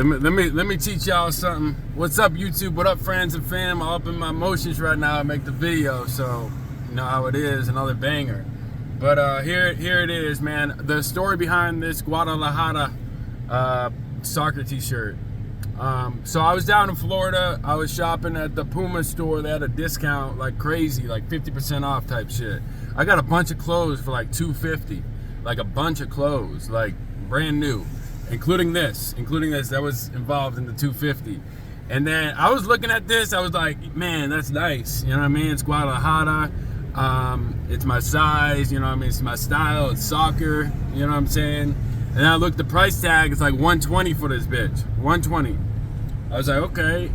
Let me teach y'all something. What's up, YouTube? What up, friends and fam? I'm up in my emotions right now. I make the video, so you know how it is. Another banger. But here it is, man. The story behind this Guadalajara soccer T-shirt. So I was down in Florida. I was shopping at the Puma store. They had a discount like crazy, like 50% off type shit. I got a bunch of clothes for like $250, like a bunch of clothes, like brand new. Including this that was involved in the $250. And then I was looking at this, I was like, man, that's nice. You know what I mean? It's Guadalajara. It's my size, you know what I mean? It's my style, it's soccer, you know what I'm saying? And then I looked, the price tag, it's like $120 for this bitch. $120. I was like, okay.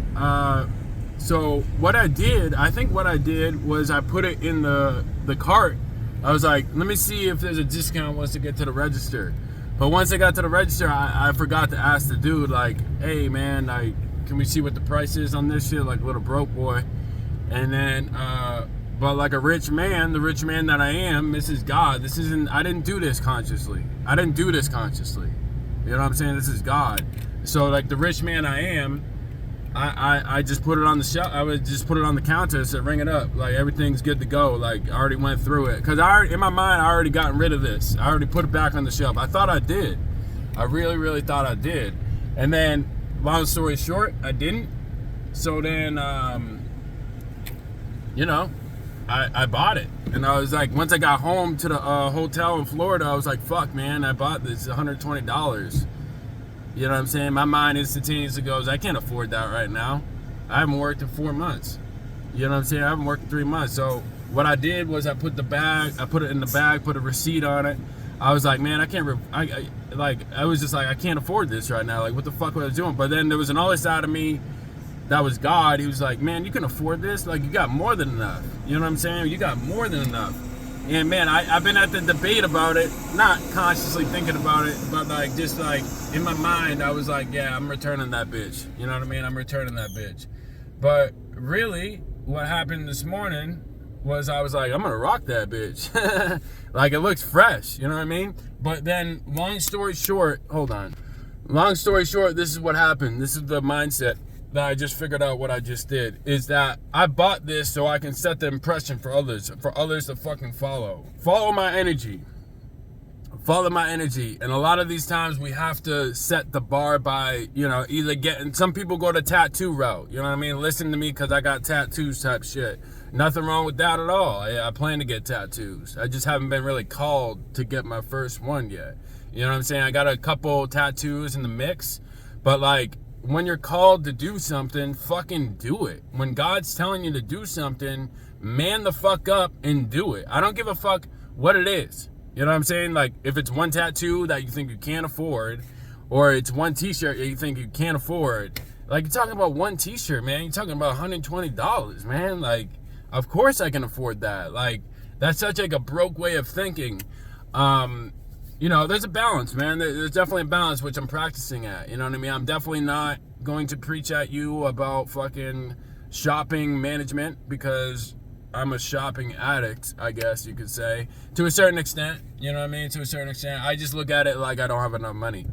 So I think what I did was I put it in the cart. I was like, let me see if there's a discount once I get to the register. But once I got to the register, I forgot to ask the dude, like, hey, man, like, can we see what the price is on this shit? Like, little broke boy. And then, but like a rich man, the rich man that I am, Mrs. God, I didn't do this consciously. You know what I'm saying? This is God. So, like, the rich man I am, I just put it on the shelf. I would just put it on the counter and said, ring it up. Like, everything's good to go. Like, I already went through it. Because in my mind, I already gotten rid of this. I already put it back on the shelf. I thought I did. I really, really thought I did. And then, long story short, I didn't. So then, you know, I bought it. And I was like, once I got home to the hotel in Florida, I was like, fuck, man, I bought this $120. You know what I'm saying? My mind instantaneously goes, I can't afford that right now. I haven't worked in 4 months. You know what I'm saying? I haven't worked in 3 months. So what I did was I put it in the bag, put a receipt on it. I was like, man, I can't, I was just like, I can't afford this right now. Like, what the fuck was I doing? But then there was another side of me that was God. He was like, man, you can afford this? Like, you got more than enough. You know what I'm saying? You got more than enough. And man, I've been at the debate about it, not consciously thinking about it, but like just like in my mind, I was like, yeah, I'm returning that bitch. You know what I mean? I'm returning that bitch. But really, what happened this morning was I was like, I'm gonna rock that bitch. Like, it looks fresh, you know what I mean? But then, long story short, this is what happened. This is the mindset that I just figured out what I just did, is that I bought this so I can set the impression for others to fucking follow. Follow my energy. And a lot of these times we have to set the bar by, you know, either getting, some people go the tattoo route, you know what I mean? Listen to me because I got tattoos type shit. Nothing wrong with that at all. I plan to get tattoos. I just haven't been really called to get my first one yet. You know what I'm saying? I got a couple tattoos in the mix, but like, when you're called to do something, fucking do it. When God's telling you to do something, man the fuck up and do it. I don't give a fuck what it is. You know what I'm saying? Like, if it's one tattoo that you think you can't afford, or it's one t-shirt that you think you can't afford, like, you're talking about one t-shirt, man. You're talking about $120, man. Like, of course I can afford that. Like, that's such like a broke way of thinking. You know, there's a balance, man. There's definitely a balance, which I'm practicing at. You know what I mean? I'm definitely not going to preach at you about fucking shopping management, because I'm a shopping addict, I guess you could say. To a certain extent, you know what I mean? To a certain extent. I just look at it like I don't have enough money.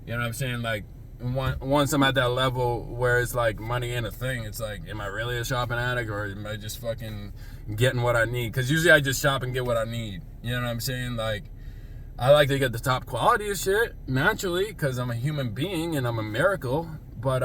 You know what I'm saying? Like, once I'm at that level where it's like money ain't a thing, it's like, am I really a shopping addict, or am I just fucking getting what I need? Because usually I just shop and get what I need. You know what I'm saying? Like, I like to get the top quality of shit, naturally, because I'm a human being and I'm a miracle. But,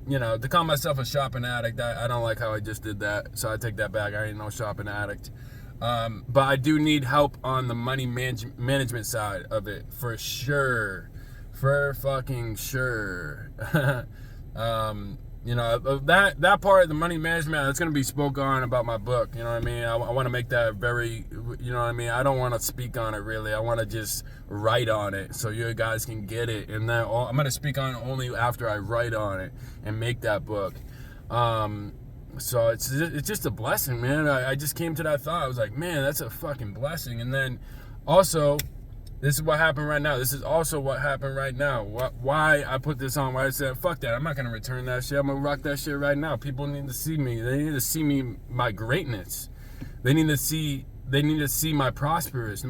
you know, to call myself a shopping addict, I don't like how I just did that. So I take that back. I ain't no shopping addict. But I do need help on the money management side of it, for sure. For fucking sure. You know, that part of the money management, that's going to be spoke on about my book. You know what I mean? I want to make that very, you know what I mean? I don't want to speak on it, really. I want to just write on it so you guys can get it. And then I'm going to speak on it only after I write on it and make that book. So it's just a blessing, man. I just came to that thought. I was like, man, that's a fucking blessing. And then also, this is what happened right now. This is also what happened right now. Why I put this on, why I said, fuck that. I'm not going to return that shit. I'm going to rock that shit right now. People need to see me. They need to see me, my greatness. They need to see they need to see my prosperity,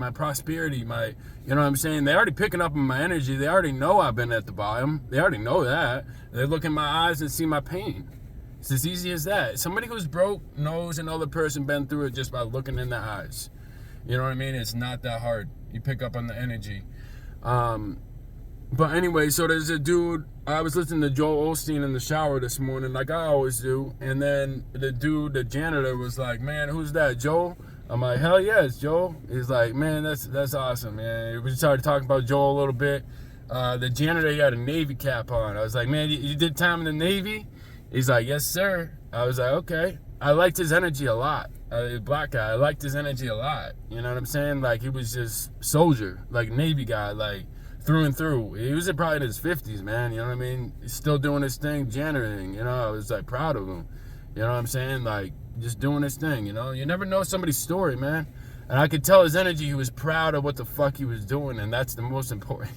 my, you know what I'm saying? They already picking up on my energy. They already know I've been at the bottom. They already know that. They look in my eyes and see my pain. It's as easy as that. Somebody who's broke knows another person been through it just by looking in their eyes. You know what I mean? It's not that hard. You pick up on the energy. But anyway, so there's a dude, I was listening to Joel Osteen in the shower this morning, like I always do, and then the dude, the janitor, was like, man, who's that, Joel? I'm like, hell yeah, it's Joel. He's like, man, that's awesome, man. We started talking about Joel a little bit. The janitor, he had a Navy cap on. I was like, man, you did time in the Navy? He's like, yes, sir. I was like, okay. I liked his energy a lot. Black guy, I liked his energy a lot. You know what I'm saying? Like, he was just soldier, like Navy guy, like, through and through. He was probably in his 50s, man. You know what I mean? He's still doing his thing, janitoring. You know, I was like proud of him. You know what I'm saying? Like, just doing his thing, you know? You never know somebody's story, man. And I could tell his energy, he was proud of what the fuck he was doing, and that's the most important.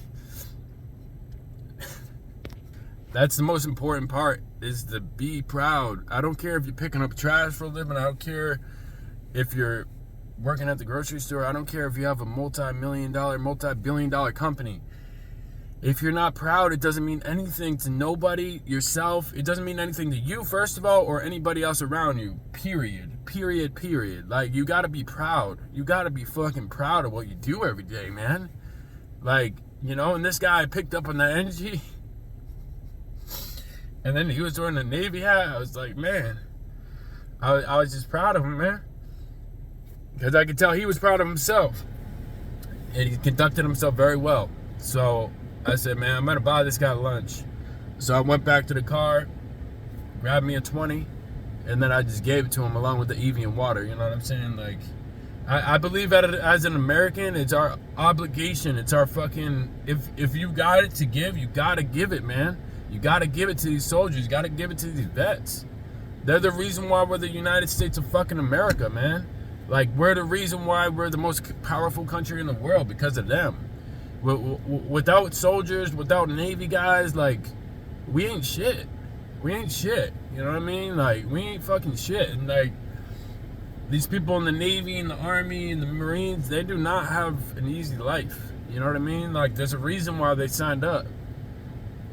That's the most important part, is to be proud. I don't care if you're picking up trash for a living. I don't care if you're working at the grocery store. I don't care if you have a multi-million-dollar, multi-billion-dollar company. If you're not proud, it doesn't mean anything to nobody, yourself. It doesn't mean anything to you, first of all, or anybody else around you. Period. Like, you gotta be proud. You gotta be fucking proud of what you do every day, man. Like, you know, and this guy picked up on that energy. And then he was wearing a Navy hat. I was like, man, I was just proud of him, man. Because I could tell he was proud of himself. And he conducted himself very well. So I said, man, I'm going to buy this guy lunch. So I went back to the car, grabbed me a 20, and then I just gave it to him along with the Evian water. You know what I'm saying? Like, I believe that as an American, it's our obligation. It's our fucking, if you got it to give, you got to give it, man. You got to give it to these soldiers. You got to give it to these vets. They're the reason why we're the United States of fucking America, man. Like, we're the reason why we're the most powerful country in the world, because of them. Without soldiers, without Navy guys, like, we ain't shit. We ain't shit. You know what I mean? Like, we ain't fucking shit. And, like, these people in the Navy and the Army and the Marines, they do not have an easy life. You know what I mean? Like, there's a reason why they signed up.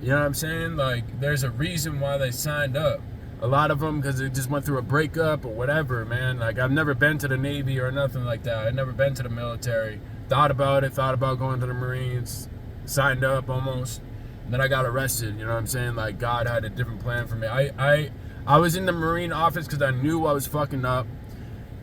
You know what I'm saying? Like, there's a reason why they signed up. A lot of them because they just went through a breakup or whatever, man. Like, I've never been to the Navy or nothing like that. I've never been to the military. Thought about going to the Marines. Signed up almost. And then I got arrested, you know what I'm saying? Like, God had a different plan for me. I was in the Marine office because I knew I was fucking up.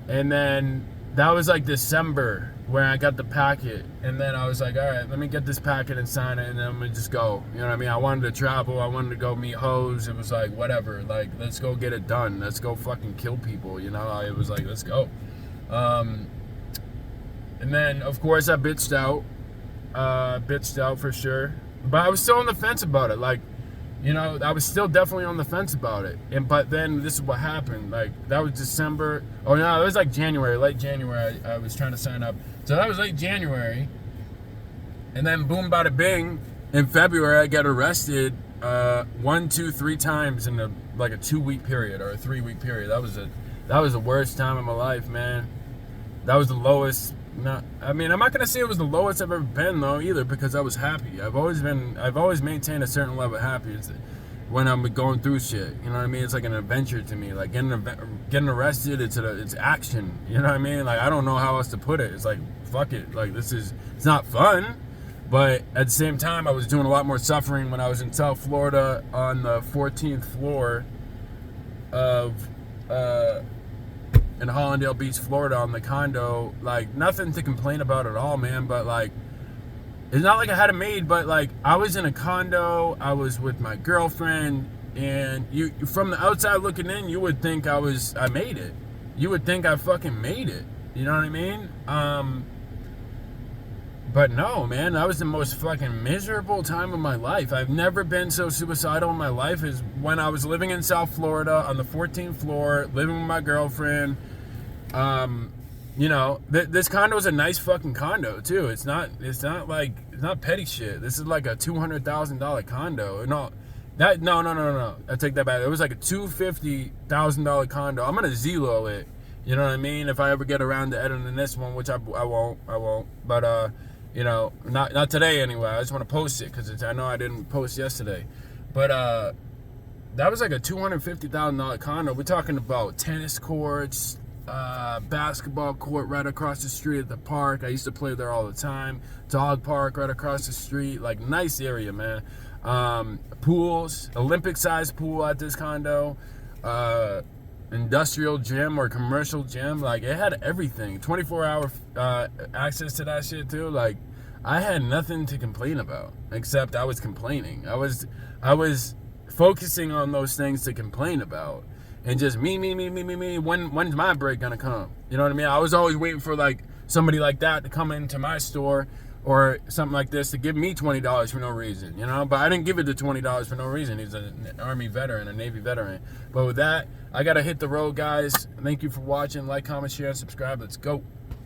And then that was like December where I got the packet. And then I was like, all right, let me get this packet and sign it, and then I'm going to just go. You know what I mean? I wanted to travel. I wanted to go meet hoes. It was like, whatever. Like, let's go get it done. Let's go fucking kill people, you know? It was like, let's go. And then, of course, I bitched out. Bitched out for sure. But I was still on the fence about it. Like, you know, I was still definitely on the fence about it. But then this is what happened. Like, that was December. Oh, no, it was like January, late January. I was trying to sign up. So that was late January. And then boom, bada bing. In February, I got arrested 1, 2, 3 times in a 2-week period or a 3-week period. That was the worst time of my life, man. That was the lowest. I'm not gonna say it was the lowest I've ever been though either, because I was happy. I've always maintained a certain level of happiness when I'm going through shit. You know what I mean? It's like an adventure to me. Like getting arrested, it's action. You know what I mean? Like, I don't know how else to put it. It's like, fuck it. Like, it's not fun, but at the same time, I was doing a lot more suffering when I was in South Florida on the 14th floor of in Hollandale Beach, Florida, on the condo. Like, nothing to complain about at all, man. But like, it's not like I had it made, but like, I was in a condo, I was with my girlfriend, and you, from the outside looking in, you would think I made it. You would think I fucking made it. You know what I mean? But no, man, that was the most fucking miserable time of my life. I've never been so suicidal in my life as when I was living in South Florida on the 14th floor, living with my girlfriend. You know, this condo is a nice fucking condo too. It's not petty shit. This is like a $200,000 condo. No. I take that back. It was like a $250,000 condo. I'm gonna Zillow it You know what I mean? If I ever get around to editing this one, which I won't. But you know, not today anyway. I just want to post it because I know I didn't post yesterday. But that was like a $250,000 condo. We're talking about tennis courts, basketball court right across the street at the park. I used to play there all the time. Dog park right across the street. Like, nice area, man. Pools, Olympic-sized pool at this condo. Industrial gym or commercial gym. Like, it had everything. 24-hour access to that shit too. Like, I had nothing to complain about except I was complaining. I was focusing on those things to complain about, and just me. When's my break gonna come? You know what I mean? I was always waiting for like somebody like that to come into my store or something like this to give me $20 for no reason, you know? But I didn't give it the $20 for no reason. He's an Army veteran, a Navy veteran. But with that, I gotta hit the road, guys. Thank you for watching. Like, comment, share, and subscribe. Let's go.